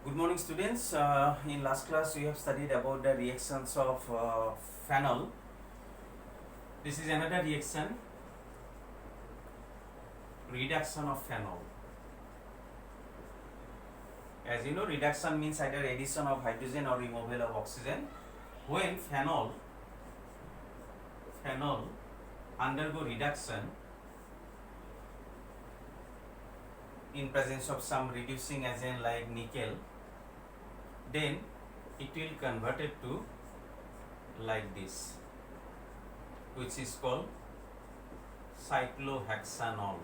Good morning, students. In last class, we have studied about the reactions of phenol. This is another reaction, reduction of phenol. As you know, reduction means either addition of hydrogen or removal of oxygen. When phenol undergo reduction in presence of some reducing agent like nickel, then it will converted to like this, which is called cyclohexanol.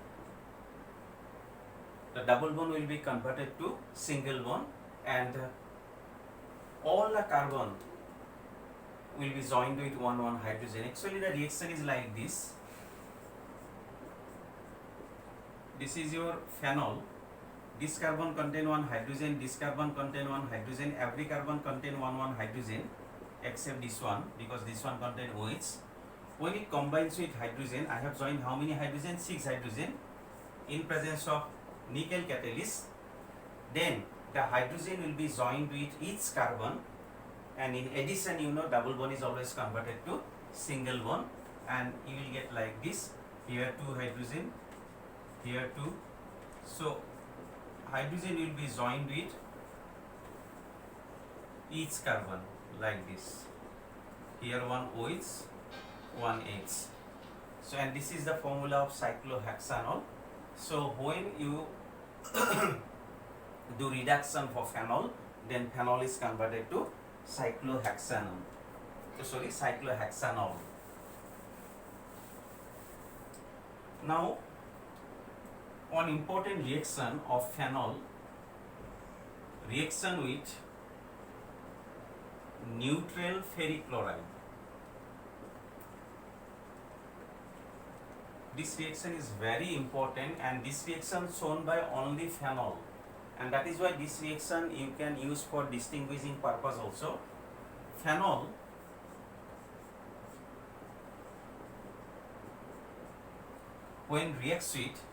The double bond will be converted to single bond, and all the carbon will be joined with one hydrogen. Actually, the reaction is like this. This is your phenol. This carbon contain one hydrogen, this carbon contain one hydrogen, every carbon contain one hydrogen except this one, because this one contain OH. When it combines with hydrogen, I have joined how many hydrogen? 6 hydrogen in presence of nickel catalyst. Then the hydrogen will be joined with each carbon, and in addition, you know, double bond is always converted to single bond, and you will get like this. Here 2 hydrogen, here 2. So hydrogen will be joined with each carbon like this. Here one OH, one H. So, and this is the formula of cyclohexanol. So when you do reduction for phenol, then phenol is converted to cyclohexanol. Cyclohexanol. Now, one important reaction of phenol, reaction with neutral ferric chloride. This reaction is very important, and this reaction shown by only phenol, and that is why this reaction you can use for distinguishing purpose also. Phenol when reacts with,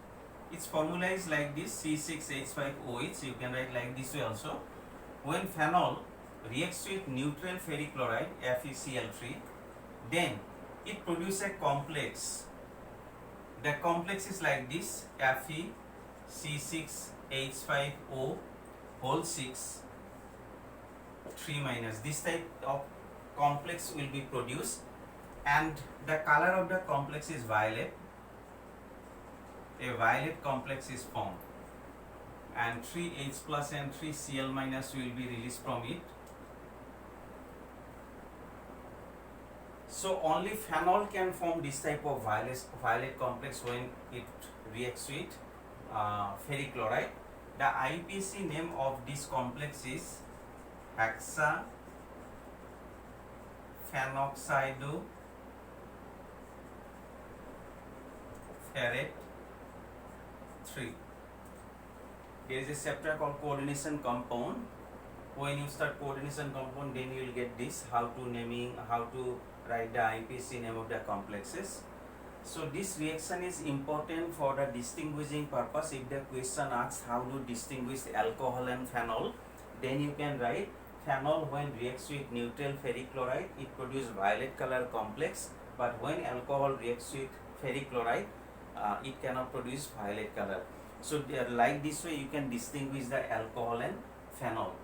its formula is like this, C6H5OH. You can write like this way also. When phenol reacts with neutral ferric chloride, FeCl3, then it produces a complex. The complex is like this, FeC6H5O whole 6 3 minus. This type of complex will be produced, and the color of the complex is violet. A violet complex is formed, and 3H plus and 3Cl minus will be released from it. So only phenol can form this type of violet complex when it reacts with ferric chloride. The IPC name of this complex is hexaphenoxidoferrate 3. There is a chapter called coordination compound. When you start coordination compound, then you will get this, how to write the IPC name of the complexes. So this reaction is important for the distinguishing purpose. If the question asks how to distinguish alcohol and phenol, then you can write phenol when reacts with neutral ferric chloride, it produces violet color complex, but when alcohol reacts with ferric chloride, it cannot produce violet color. So like this way you can distinguish the alcohol and phenol.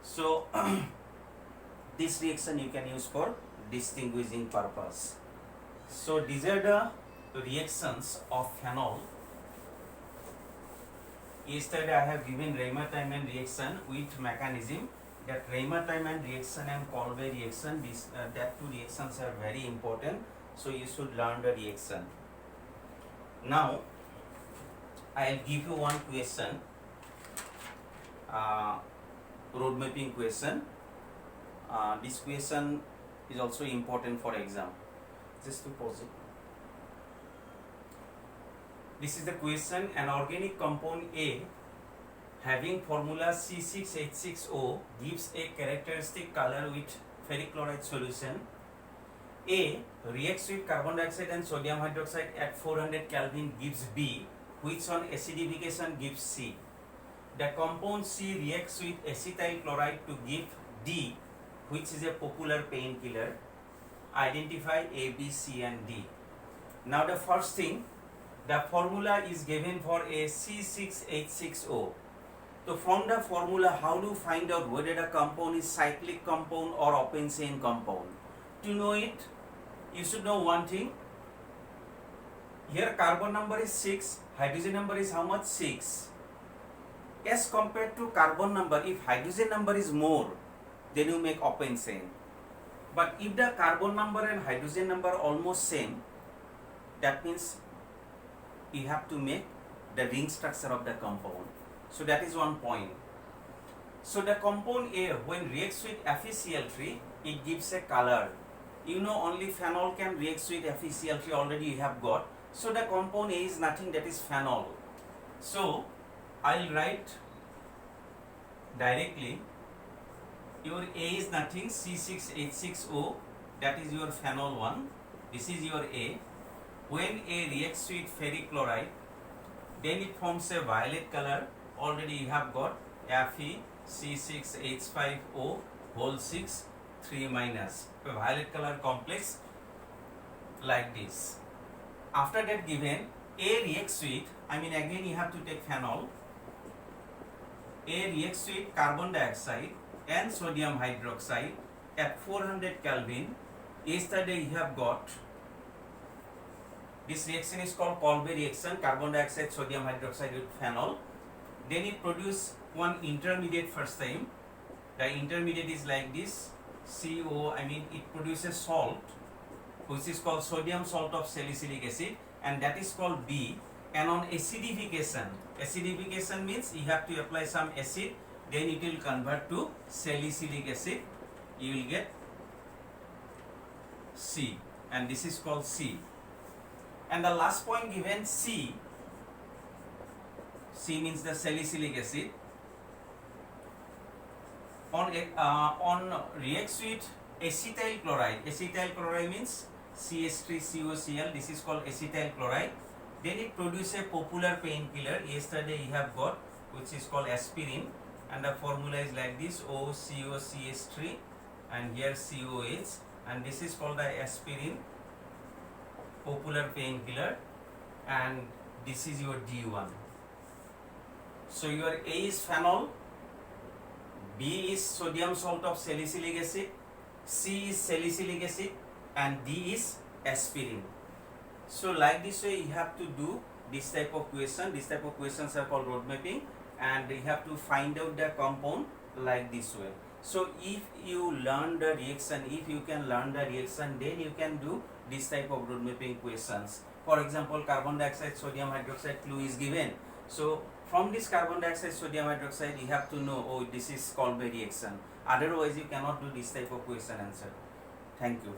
So this reaction you can use for distinguishing purpose. So these are the reactions of phenol. Yesterday I have given Reimer-Tiemann reaction with mechanism. That Reimer-Tiemann reaction and Kolbe reaction, that two reactions are very important. So you should learn the reaction. Now I will give you one question, road mapping question. This question is also important for exam. Just to pause it. This is the question. An organic compound A having formula C6H6O gives a characteristic color with ferric chloride solution. A reacts with carbon dioxide and sodium hydroxide at 400 Kelvin gives B, which on acidification gives C. the compound C reacts with acetyl chloride to give D, which is a popular painkiller. Identify A, B, C and D. Now the first thing, the formula is given for a C6H6O. So from the formula, how to find out whether the compound is cyclic compound or open chain compound? To know it, you should know one thing. Here carbon number is 6, hydrogen number is how much? 6. As compared to carbon number, if hydrogen number is more, then you make open chain. But if the carbon number and hydrogen number almost same, that means you have to make the ring structure of the compound. So that is one point. So the compound A, when reacts with FeCl3, it gives a color. You know only phenol can react with FeCl3, already you have got. So the compound A is nothing, that is phenol. So I'll write directly, your A is nothing, C6H6O, that is your phenol one. This is your A. When A reacts with ferric chloride, then it forms a violet color. Already you have got FeC6H5O whole 6 3 minus, a violet color complex like this. After that given, A reacts with, again you have to take phenol. A reacts with carbon dioxide and sodium hydroxide at 400 Kelvin. Yesterday you have got, this reaction is called Kolbe reaction, carbon dioxide, sodium hydroxide with phenol. Then it produces one intermediate first time. The intermediate is like this, CO, it produces salt, which is called sodium salt of salicylic acid, and that is called B. And on acidification, acidification means you have to apply some acid, then it will convert to salicylic acid, you will get C, and this is called C. And the last point given, C means the salicylic acid. On reacts with acetyl chloride. Acetyl chloride means CH3COCl. This is called acetyl chloride. Then it produces a popular painkiller. Yesterday you have got, which is called aspirin, and the formula is like this: OCOCH3 and here COH, and this is called the aspirin, popular painkiller, and this is your D1. So your A is phenol, B is sodium salt of salicylic acid, C is salicylic acid, and D is aspirin. So like this way you have to do this type of question. This type of questions are called road mapping, and you have to find out the compound like this way. So if you learn the reaction, if you can learn the reaction, then you can do this type of road mapping questions. For example, carbon dioxide, sodium hydroxide clue is given. So from this carbon dioxide, sodium hydroxide, you have to know, oh, this is Kolbe reaction. Otherwise, you cannot do this type of question answer. Thank you.